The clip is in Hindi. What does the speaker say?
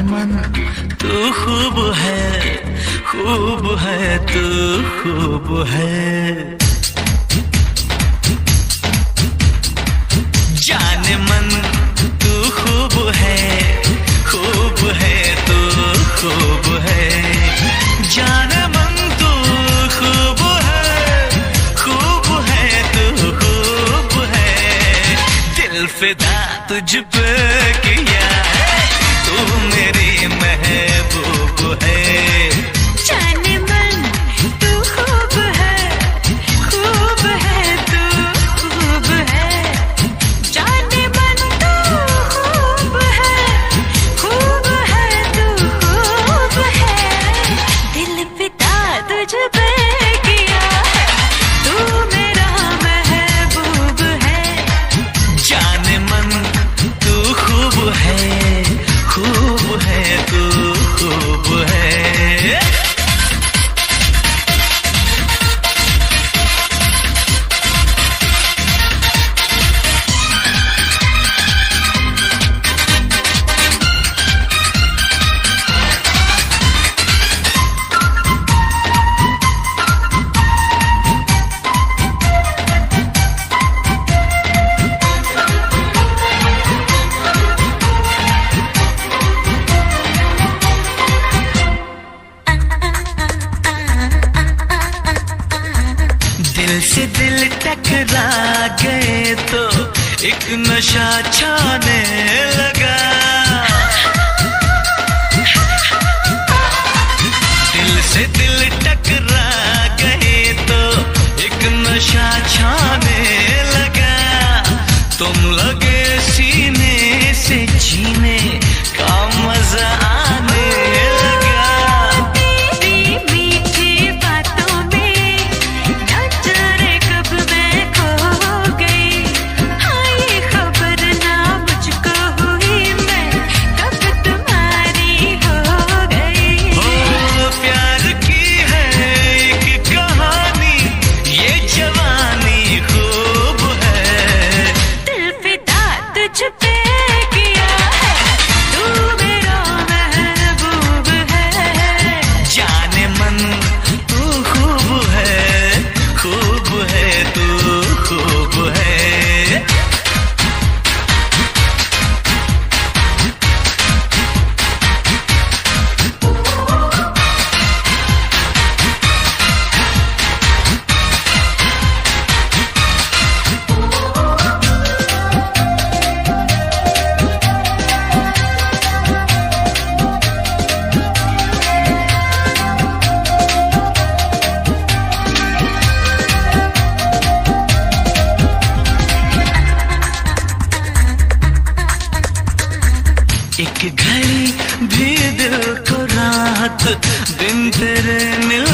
मन तू खूब है तू खूब है। जाने मन तू खूब है तू खूब है। जाने मन तू खूब है तू खूब है। दिल फिदा तुझ पे किया है, तू मेरी महबूब है। जाने मन तू खूब है तू खूब है। जाने मन तू खूब है तू खूब है। दिल फिदा तुझ पे किया है, तू मेरा महबूब है। जाने मन तू खूब है तू खूब है। दिल से दिल टकरा गए तो एक नशा छाने लगा। दिल से दिल टकरा गए तो एक नशा छाने लगा। तुम लगे सीने से जीने का मजा आने लगा। एक घड़ी भी दिल को राहत दिन तेरे मिल